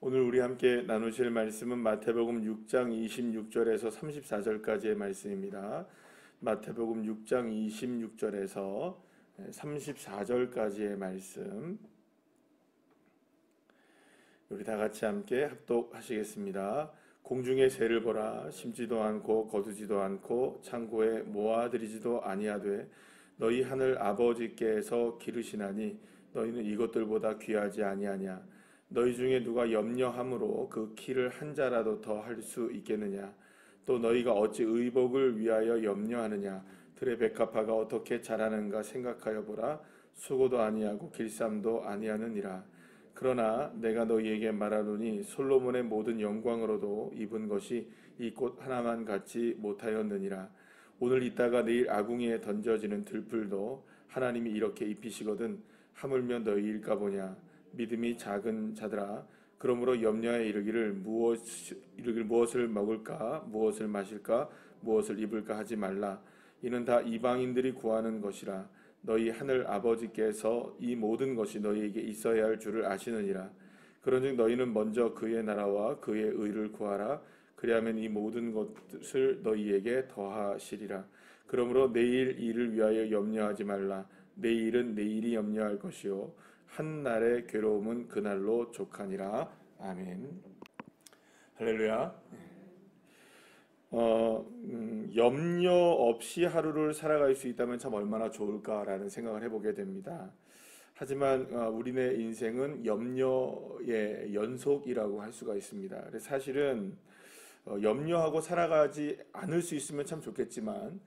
오늘 우리 함께 나누실 말씀은 마태복음 6장 26절에서 34절까지의 말씀입니다. 마태복음 6장 26절에서 34절까지의 말씀, 우리 다 같이 함께 합독하시겠습니다. 공중의 새를 보라. 심지도 않고 거두지도 않고 창고에 모아들이지도 아니하되 너희 하늘 아버지께서 기르시나니 너희는 이것들보다 귀하지 아니하냐. 너희 중에 누가 염려함으로 그 키를 한 자라도 더 할 수 있겠느냐. 또 너희가 어찌 의복을 위하여 염려하느냐. 들의 백합화가 어떻게 자라는가 생각하여 보라. 수고도 아니하고 길쌈도 아니하느니라. 그러나 내가 너희에게 말하노니 솔로몬의 모든 영광으로도 입은 것이 이 꽃 하나만 같지 못하였느니라. 오늘 있다가 내일 아궁이에 던져지는 들풀도 하나님이 이렇게 입히시거든 하물며 너희일까 보냐. 믿음이 작은 자들아, 그러므로 염려에 이르기를 무엇을 먹을까, 무엇을 마실까, 무엇을 입을까 하지 말라. 이는 다 이방인들이 구하는 것이라. 너희 하늘 아버지께서 이 모든 것이 너희에게 있어야 할 줄을 아시느니라. 그런즉 너희는 먼저 그의 나라와 그의 의를 구하라. 그리하면 이 모든 것을 너희에게 더하시리라. 그러므로 내일 일을 위하여 염려하지 말라. 내일은 내일이 염려할 것이요 한 날의 괴로움은 그날로 족하니라. 아멘. 할렐루야. 염려 없이 하루를 살아갈 수 있다면 참 얼마나 좋을까라는 생각을 해보게 됩니다. 하지만 우리네 인생은 염려의 연속이라고 할 수가 있습니다. 사실은 염려하고 살아가지 않을 수 있으면 참 좋겠지만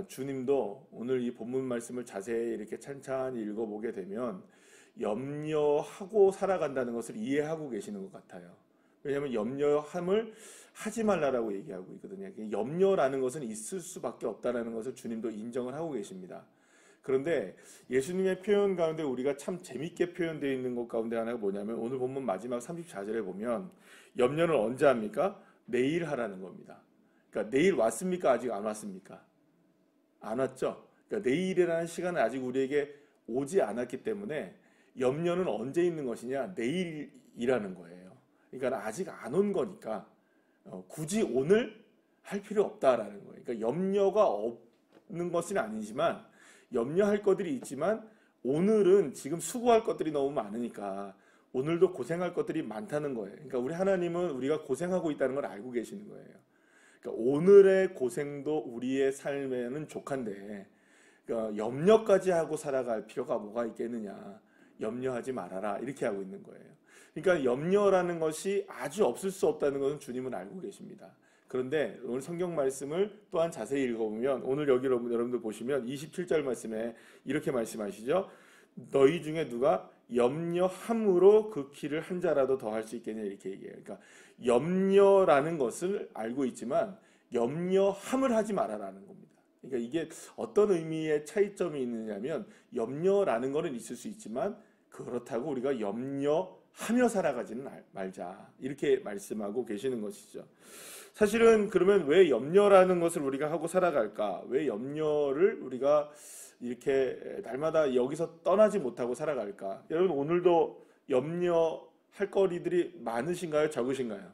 주님도 오늘 이 본문 말씀을 자세히 이렇게 찬찬히 읽어보게 되면 염려하고 살아간다는 것을 이해하고 계시는 것 같아요. 왜냐하면 염려함을 하지 말라라고 얘기하고 있거든요. 염려라는 것은 있을 수밖에 없다는 것을 주님도 인정을 하고 계십니다. 그런데 예수님의 표현 가운데 우리가 참 재밌게 표현되어 있는 것 가운데 하나가 뭐냐면 오늘 본문 마지막 34절에 보면 염려는 언제 합니까? 내일 하라는 겁니다. 그러니까 내일 왔습니까? 아직 안 왔습니까? 안 왔죠? 그러니까 내일이라는 시간은 아직 우리에게 오지 않았기 때문에 염려는 언제 있는 것이냐? 내일이라는 거예요. 그러니까 아직 안 온 거니까 굳이 오늘 할 필요 없다라는 거예요. 그러니까 염려가 없는 것은 아니지만 염려할 것들이 있지만 오늘은 지금 수고할 것들이 너무 많으니까 오늘도 고생할 것들이 많다는 거예요. 그러니까 우리 하나님은 우리가 고생하고 있다는 걸 알고 계시는 거예요. 그러니까 오늘의 고생도 우리의 삶에는 족한데 그러니까 염려까지 하고 살아갈 필요가 뭐가 있겠느냐. 염려하지 말아라 이렇게 하고 있는 거예요. 그러니까 염려라는 것이 아주 없을 수 없다는 것은 주님은 알고 계십니다. 그런데 오늘 성경 말씀을 또한 자세히 읽어보면 오늘 여기 여러분들 보시면 27절 말씀에 이렇게 말씀하시죠. 너희 중에 누가 염려함으로 그 키를 한 자라도 더 할 수 있겠냐 이렇게 얘기해요. 그러니까 염려라는 것을 알고 있지만 염려함을 하지 말아라는 겁니다. 그러니까 이게 어떤 의미의 차이점이 있느냐면 염려라는 것은 있을 수 있지만 그렇다고 우리가 염려하며 살아가지는 말자 이렇게 말씀하고 계시는 것이죠. 사실은 그러면 왜 염려라는 것을 우리가 하고 살아갈까? 왜 염려를 우리가 이렇게 날마다 여기서 떠나지 못하고 살아갈까? 여러분 오늘도 염려할 거리들이 많으신가요? 적으신가요?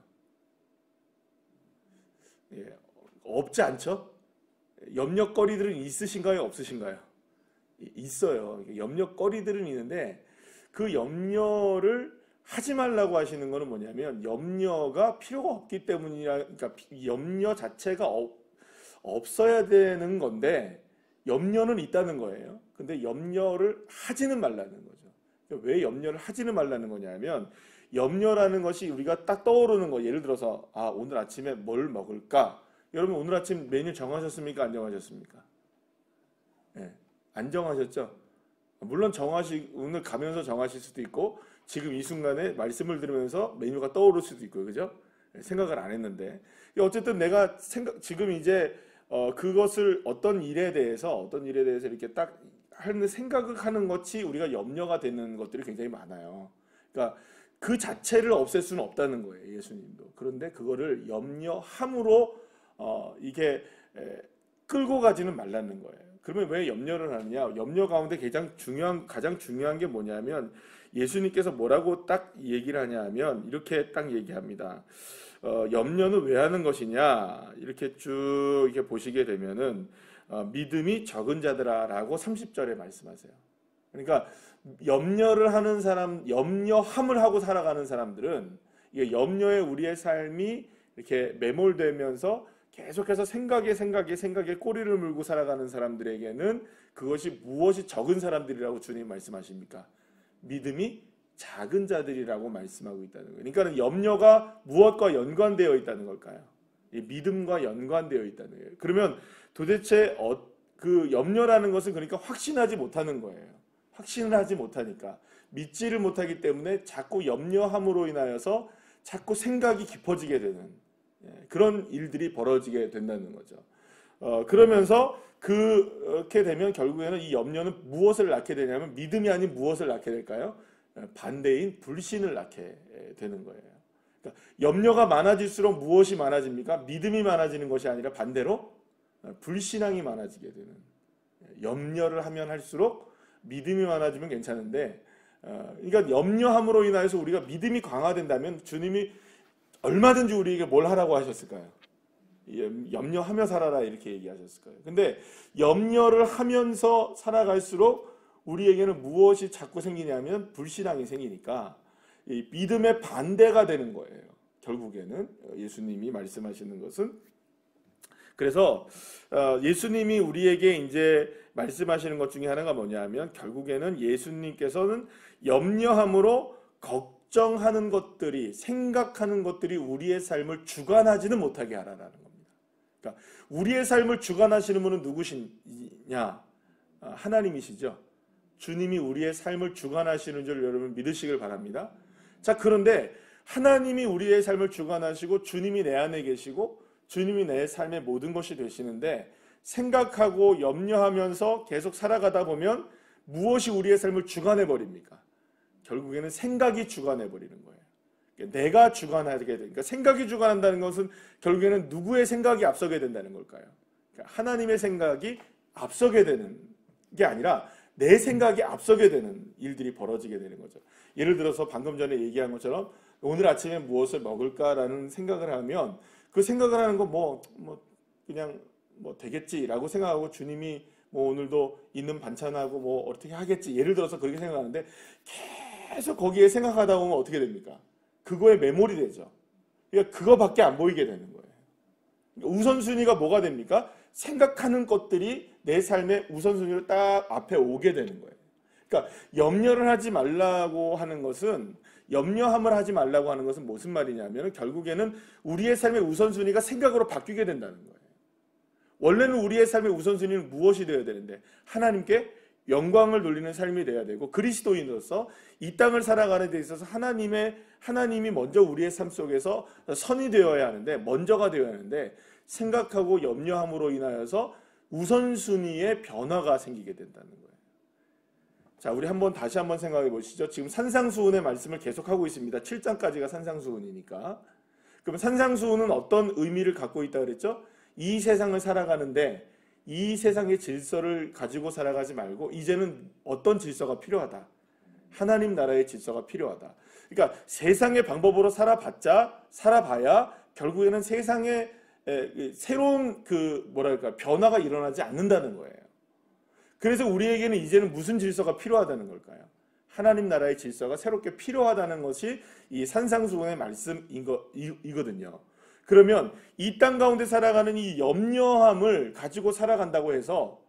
예, 없지 않죠? 염려거리들은 있으신가요? 없으신가요? 있어요. 염려거리들은 있는데 그 염려를 하지 말라고 하시는 것은 뭐냐면 염려가 필요가 없기 때문이라, 그러니까 염려 자체가 없어야 되는 건데 염려는 있다는 거예요. 근데 염려를 하지는 말라는 거죠. 왜 염려를 하지는 말라는 거냐면 염려라는 것이 우리가 딱 떠오르는 거. 예를 들어서 오늘 아침에 뭘 먹을까? 여러분 오늘 아침 메뉴 정하셨습니까? 안 정하셨습니까? 네, 안 정하셨죠? 물론 오늘 가면서 정하실 수도 있고 지금 이 순간에 말씀을 들으면서 메뉴가 떠오를 수도 있고요. 그죠? 네, 생각을 안 했는데 어쨌든 내가 지금 이제 그것을 어떤 일에 대해서 이렇게 딱 하는 생각을 하는 것이 우리가 염려가 되는 것들이 굉장히 많아요. 그러니까 그 자체를 없앨 수는 없다는 거예요. 예수님도. 그런데 그거를 염려함으로 이게 끌고 가지는 말라는 거예요. 그러면 왜 염려를 하느냐? 염려 가운데 가장 중요한 게 뭐냐면 예수님께서 뭐라고 딱 얘기를 하냐 하면 이렇게 딱 얘기합니다. 염려는 왜 하는 것이냐 이렇게 쭉 이렇게 보시게 되면은 믿음이 적은 자들아라고 30절에 말씀하세요. 그러니까 염려를 하는 사람, 염려함을 하고 살아가는 사람들은 이게 염려에 우리의 삶이 이렇게 매몰되면서 계속해서 생각에 꼬리를 물고 살아가는 사람들에게는 그것이 무엇이 적은 사람들이라고 주님 말씀하십니까? 믿음이 작은 자들이라고 말씀하고 있다는 거예요. 그러니까 염려가 무엇과 연관되어 있다는 걸까요? 이 믿음과 연관되어 있다는 거예요. 그러면 도대체 그 염려라는 것은 그러니까 확신하지 못하는 거예요. 확신을 하지 못하니까 믿지를 못하기 때문에 자꾸 염려함으로 인하여서 자꾸 생각이 깊어지게 되는 그런 일들이 벌어지게 된다는 거죠. 그러면서 그렇게 되면 결국에는 이 염려는 무엇을 낳게 되냐면 믿음이 아닌 무엇을 낳게 될까요? 반대인 불신을 낳게 되는 거예요. 그러니까 염려가 많아질수록 무엇이 많아집니까? 믿음이 많아지는 것이 아니라 반대로 불신앙이 많아지게 되는. 염려를 하면 할수록 믿음이 많아지면 괜찮은데, 그러니까 염려함으로 인하여서 우리가 믿음이 강화된다면 주님이 얼마든지 우리에게 뭘 하라고 하셨을까요? 염려하며 살아라 이렇게 얘기하셨을 거예요. 근데 염려를 하면서 살아갈수록 우리에게는 무엇이 자꾸 생기냐면 불신앙이 생기니까 이 믿음의 반대가 되는 거예요. 결국에는 예수님이 말씀하시는 것은. 그래서 예수님이 우리에게 이제 말씀하시는 것 중에 하나가 뭐냐면 결국에는 예수님께서는 염려함으로 걱정하는 것들이, 생각하는 것들이 우리의 삶을 주관하지는 못하게 하라라는 겁니다. 그러니까 우리의 삶을 주관하시는 분은 누구시냐? 하나님이시죠. 주님이 우리의 삶을 주관하시는 줄 여러분 믿으시길 바랍니다. 자, 그런데 하나님이 우리의 삶을 주관하시고 주님이 내 안에 계시고 주님이 내 삶의 모든 것이 되시는데 생각하고 염려하면서 계속 살아가다 보면 무엇이 우리의 삶을 주관해 버립니까? 결국에는 생각이 주관해 버리는 거예요. 내가 주관하게 되니까 그러니까 생각이 주관한다는 것은 결국에는 누구의 생각이 앞서게 된다는 걸까요? 그러니까 하나님의 생각이 앞서게 되는 게 아니라 내 생각이 앞서게 되는 일들이 벌어지게 되는 거죠. 예를 들어서 방금 전에 얘기한 것처럼 오늘 아침에 무엇을 먹을까라는 생각을 하면 그 생각을 하는 거 그냥 되겠지라고 생각하고 주님이 오늘도 있는 반찬하고 어떻게 하겠지 예를 들어서 그렇게 생각하는데 계속 거기에 생각하다 보면 어떻게 됩니까? 그거에 매몰이 되죠. 그러니까 그거밖에 안 보이게 되는 거예요. 우선순위가 뭐가 됩니까? 생각하는 것들이 내 삶의 우선순위로 딱 앞에 오게 되는 거예요. 그러니까 염려를 하지 말라고 하는 것은 염려함을 하지 말라고 하는 것은 무슨 말이냐면 결국에는 우리의 삶의 우선순위가 생각으로 바뀌게 된다는 거예요. 원래는 우리의 삶의 우선순위는 무엇이 되어야 되는데 하나님께 영광을 돌리는 삶이 되어야 되고 그리스도인으로서 이 땅을 살아가는 데 있어서 하나님이 먼저 우리의 삶 속에서 선이 되어야 하는데 먼저가 되어야 하는데 생각하고 염려함으로 인하여서 우선순위의 변화가 생기게 된다는 거예요. 자, 우리 다시 한번 생각해 보시죠. 지금 산상수훈의 말씀을 계속하고 있습니다. 7장까지가 산상수훈이니까. 그럼 산상수훈은 어떤 의미를 갖고 있다 그랬죠? 이 세상을 살아가는데 이 세상의 질서를 가지고 살아가지 말고 이제는 어떤 질서가 필요하다. 하나님 나라의 질서가 필요하다. 그러니까 세상의 방법으로 살아봐야 결국에는 세상에 새로운 변화가 일어나지 않는다는 거예요. 그래서 우리에게는 이제는 무슨 질서가 필요하다는 걸까요? 하나님 나라의 질서가 새롭게 필요하다는 것이 이 산상수훈의 말씀이거든요. 그러면 이 땅 가운데 살아가는 이 염려함을 가지고 살아간다고 해서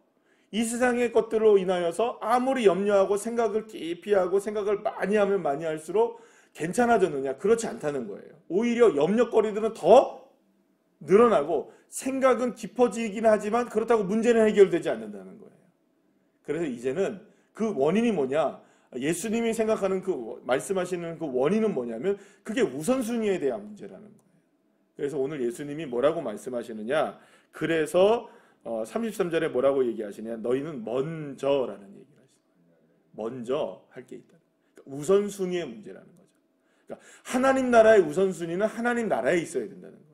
이 세상의 것들로 인하여서 아무리 염려하고 생각을 깊이 하고 생각을 많이 하면 많이 할수록 괜찮아졌느냐? 그렇지 않다는 거예요. 오히려 염려거리들은 더 늘어나고 생각은 깊어지긴 하지만 그렇다고 문제는 해결되지 않는다는 거예요. 그래서 이제는 그 원인이 뭐냐? 예수님이 생각하는 말씀하시는 그 원인은 뭐냐면 그게 우선순위에 대한 문제라는 거예요. 그래서 오늘 예수님이 뭐라고 말씀하시느냐? 그래서 33절에 뭐라고 얘기하시냐? 너희는 먼저라는 얘기를 하시죠. 먼저 할 게 있다. 그러니까 우선순위의 문제라는 거죠. 그러니까 하나님 나라의 우선순위는 하나님 나라에 있어야 된다는 거예요.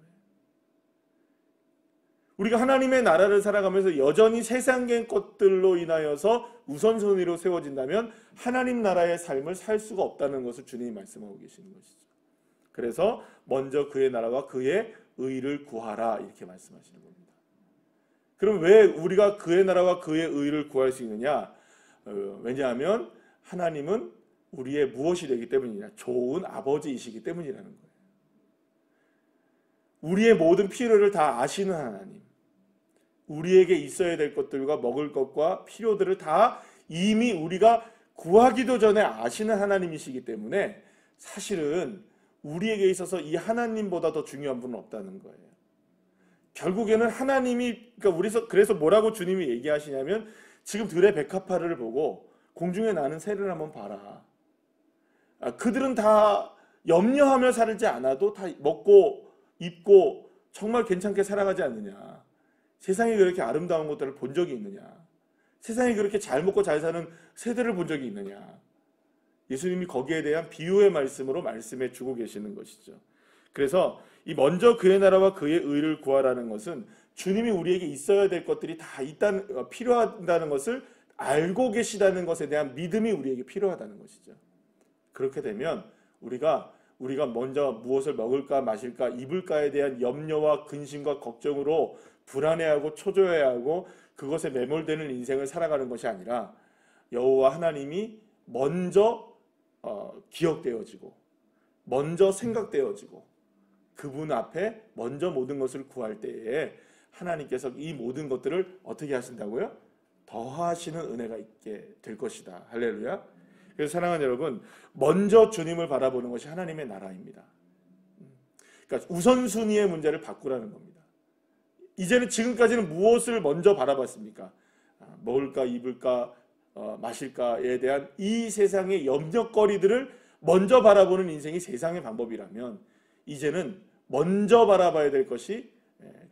우리가 하나님의 나라를 살아가면서 여전히 세상의 것들로 인하여서 우선순위로 세워진다면 하나님 나라의 삶을 살 수가 없다는 것을 주님이 말씀하고 계시는 것이죠. 그래서 먼저 그의 나라와 그의 의를 구하라 이렇게 말씀하시는 겁니다. 그럼 왜 우리가 그의 나라와 그의 의를 구할 수 있느냐? 왜냐하면 하나님은 우리의 무엇이 되기 때문이냐? 좋은 아버지이시기 때문이라는 거예요. 우리의 모든 필요를 다 아시는 하나님, 우리에게 있어야 될 것들과 먹을 것과 필요들을 다 이미 우리가 구하기도 전에 아시는 하나님이시기 때문에 사실은 우리에게 있어서 이 하나님보다 더 중요한 분은 없다는 거예요. 결국에는 하나님이, 그래서 뭐라고 주님이 얘기하시냐면, 지금 들의 백합화를 보고 공중에 나는 새를 한번 봐라. 그들은 다 염려하며 살지 않아도 다 먹고 입고 정말 괜찮게 살아가지 않느냐. 세상에 그렇게 아름다운 것들을 본 적이 있느냐. 세상에 그렇게 잘 먹고 잘 사는 새들을 본 적이 있느냐. 예수님이 거기에 대한 비유의 말씀으로 말씀해 주고 계시는 것이죠. 그래서 이 먼저 그의 나라와 그의 의를 구하라는 것은 주님이 우리에게 있어야 될 것들이 다 필요하다는 것을 알고 계시다는 것에 대한 믿음이 우리에게 필요하다는 것이죠. 그렇게 되면 우리가 먼저 무엇을 먹을까 마실까 입을까에 대한 염려와 근심과 걱정으로 불안해하고 초조해하고 그것에 매몰되는 인생을 살아가는 것이 아니라 여호와 하나님이 먼저 기억되어지고 먼저 생각되어지고 그분 앞에 먼저 모든 것을 구할 때에 하나님께서 이 모든 것들을 어떻게 하신다고요? 더하시는 은혜가 있게 될 것이다. 할렐루야. 그래서 사랑하는 여러분, 먼저 주님을 바라보는 것이 하나님의 나라입니다. 그러니까 우선순위의 문제를 바꾸라는 겁니다. 이제는 지금까지는 무엇을 먼저 바라봤습니까? 먹을까 입을까 마실까에 대한 이 세상의 염려거리들을 먼저 바라보는 인생이 세상의 방법이라면 이제는 먼저 바라봐야 될 것이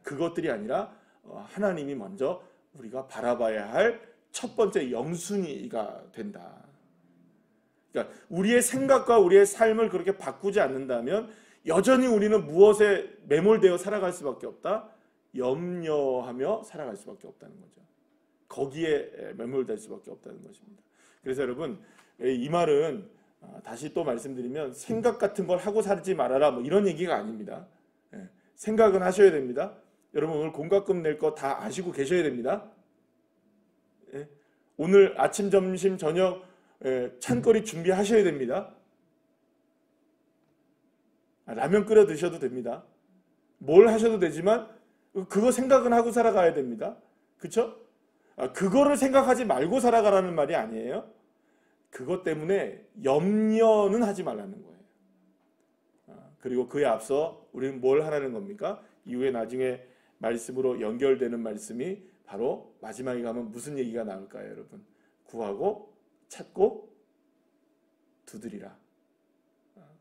그것들이 아니라 하나님이 먼저 우리가 바라봐야 할 첫 번째 영순위가 된다. 그러니까 우리의 생각과 우리의 삶을 그렇게 바꾸지 않는다면 여전히 우리는 무엇에 매몰되어 살아갈 수밖에 없다? 염려하며 살아갈 수밖에 없다는 거죠. 거기에 매몰될 수밖에 없다는 것입니다. 그래서 여러분, 이 말은 다시 또 말씀드리면 생각 같은 걸 하고 살지 말아라 뭐 이런 얘기가 아닙니다. 생각은 하셔야 됩니다. 여러분 오늘 공과금 낼 거 다 아시고 계셔야 됩니다. 오늘 아침, 점심, 저녁 찬거리 준비하셔야 됩니다. 라면 끓여 드셔도 됩니다. 뭘 하셔도 되지만 그거 생각은 하고 살아가야 됩니다. 그렇죠? 그거를 생각하지 말고 살아가라는 말이 아니에요. 그것 때문에 염려는 하지 말라는 거예요. 그리고 그에 앞서 우리는 뭘 하라는 겁니까? 이후에 나중에 말씀으로 연결되는 말씀이 바로 마지막에 가면 무슨 얘기가 나올까요, 여러분? 구하고 찾고 두드리라.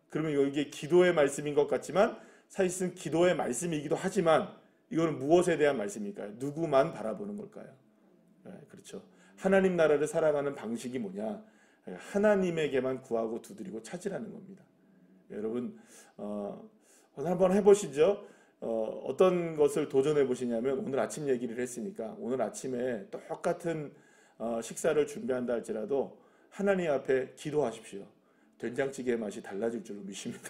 그러면 이게 기도의 말씀인 것 같지만 사실은 기도의 말씀이기도 하지만 이거는 무엇에 대한 말씀일까요? 누구만 바라보는 걸까요? 그렇죠. 하나님 나라를 살아가는 방식이 뭐냐? 하나님에게만 구하고 두드리고 찾으라는 겁니다. 여러분 한번 해보시죠. 어떤 것을 도전해 보시냐면 오늘 아침 얘기를 했으니까 오늘 아침에 똑같은 식사를 준비한다 할지라도 하나님 앞에 기도하십시오. 된장찌개의 맛이 달라질 줄로 믿습니다.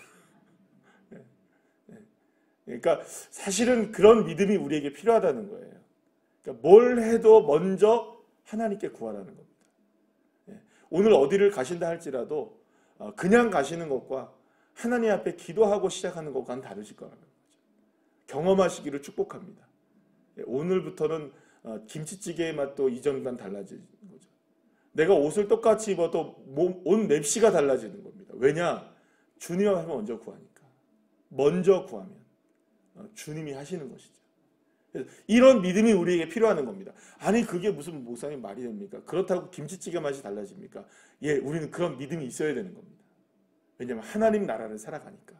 그러니까 사실은 그런 믿음이 우리에게 필요하다는 거예요. 그러니까 뭘 해도 먼저 하나님께 구하라는 겁니다. 오늘 어디를 가신다 할지라도 그냥 가시는 것과 하나님 앞에 기도하고 시작하는 것과는 다르실 거라는 거죠. 경험하시기를 축복합니다. 오늘부터는 김치찌개의 맛도 이전과는 달라지는 거죠. 내가 옷을 똑같이 입어도 옷 맵시가 달라지는 겁니다. 왜냐? 주님 앞에 먼저 구하니까. 먼저 구하면 주님이 하시는 것이죠. 이런 믿음이 우리에게 필요한 겁니다. 아니 그게 무슨 목사님 말이 됩니까? 그렇다고 김치찌개 맛이 달라집니까? 예, 우리는 그런 믿음이 있어야 되는 겁니다. 왜냐하면 하나님 나라를 살아가니까.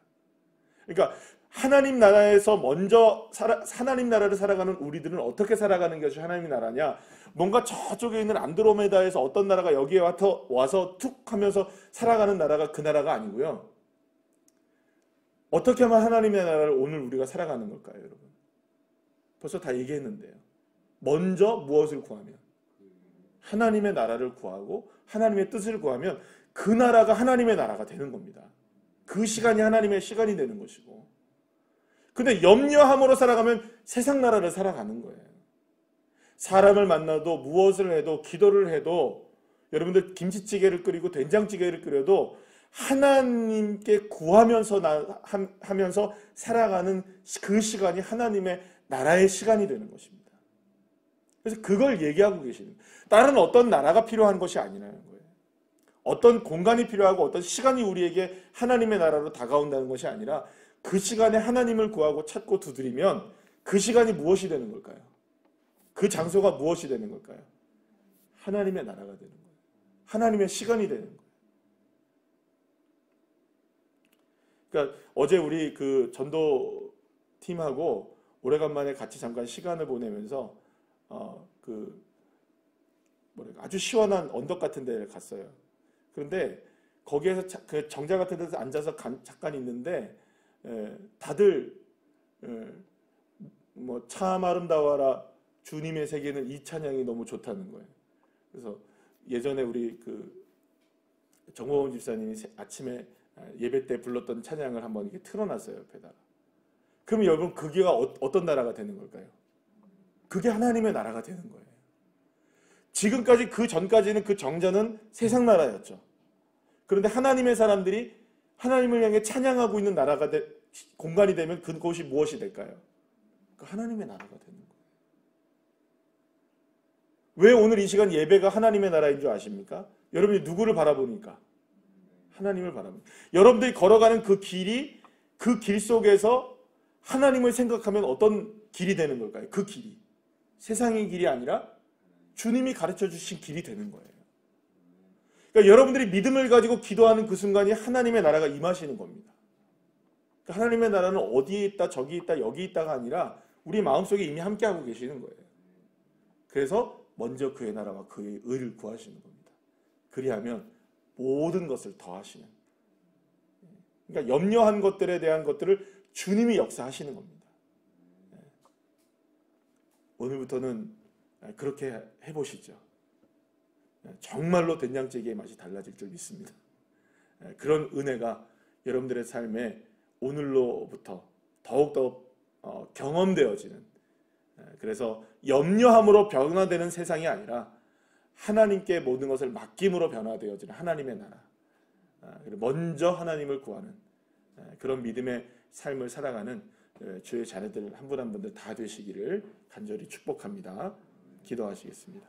그러니까 하나님 나라에서 먼저 하나님 나라를 살아가는 우리들은 어떻게 살아가는 것이 하나님 나라냐? 뭔가 저쪽에 있는 안드로메다에서 어떤 나라가 여기에 와서 툭 하면서 살아가는 나라가 그 나라가 아니고요. 어떻게 하면 하나님의 나라를 오늘 우리가 살아가는 걸까요, 여러분? 벌써 다 얘기했는데요. 먼저 무엇을 구하면? 하나님의 나라를 구하고 하나님의 뜻을 구하면 그 나라가 하나님의 나라가 되는 겁니다. 그 시간이 하나님의 시간이 되는 것이고. 근데 염려함으로 살아가면 세상 나라를 살아가는 거예요. 사람을 만나도 무엇을 해도 기도를 해도 여러분들 김치찌개를 끓이고 된장찌개를 끓여도 하나님께 구하면서 하면서 살아가는 그 시간이 하나님의 나라의 시간이 되는 것입니다. 그래서 그걸 얘기하고 계시는, 다른 어떤 나라가 필요한 것이 아니라는 거예요. 어떤 공간이 필요하고 어떤 시간이 우리에게 하나님의 나라로 다가온다는 것이 아니라 그 시간에 하나님을 구하고 찾고 두드리면 그 시간이 무엇이 되는 걸까요? 그 장소가 무엇이 되는 걸까요? 하나님의 나라가 되는 거예요. 하나님의 시간이 되는 거예요. 그러니까 어제 우리 그 전도 팀하고 오래간만에 같이 잠깐 시간을 보내면서 아주 시원한 언덕 같은 데를 갔어요. 그런데 거기에서 그 정자 같은 데서 앉아서 잠깐 있는데 다들 뭐 참 아름다워라 주님의 세계는 이 찬양이 너무 좋다는 거예요. 그래서 예전에 우리 그 정호원 집사님이 아침에 예배 때 불렀던 찬양을 한번 이렇게 틀어놨어요, 옆에다가. 그럼 여러분 그게가 어떤 나라가 되는 걸까요? 그게 하나님의 나라가 되는 거예요. 지금까지 그 전까지는 그 정자는 세상 나라였죠. 그런데 하나님의 사람들이 하나님을 향해 찬양하고 있는 나라가 공간이 되면 그곳이 무엇이 될까요? 그 하나님의 나라가 되는 거예요. 왜 오늘 이 시간 예배가 하나님의 나라인 줄 아십니까? 여러분이 누구를 바라보니까? 하나님을 바라봅니다. 여러분들이 걸어가는 그 길이 그 길 속에서 하나님을 생각하면 어떤 길이 되는 걸까요? 그 길이 세상의 길이 아니라 주님이 가르쳐 주신 길이 되는 거예요. 그러니까 여러분들이 믿음을 가지고 기도하는 그 순간이 하나님의 나라가 임하시는 겁니다. 그러니까 하나님의 나라는 어디에 있다 저기 있다 여기 있다가 아니라 우리 마음속에 이미 함께하고 계시는 거예요. 그래서 먼저 그의 나라와 그의 의를 구하시는 겁니다. 그리하면 모든 것을 더하시는. 그러니까 염려한 것들에 대한 것들을 주님이 역사하시는 겁니다. 오늘부터는 그렇게 해보시죠. 정말로 된장찌개의 맛이 달라질 줄 믿습니다. 그런 은혜가 여러분들의 삶에 오늘로부터 더욱더 경험되어지는, 그래서 염려함으로 변화되는 세상이 아니라 하나님께 모든 것을 맡김으로 변화되어지는 하나님의 나라, 먼저 하나님을 구하는 그런 믿음의 삶을 살아가는 주의 자녀들 한 분 한 분들 다 되시기를 간절히 축복합니다. 기도하시겠습니다.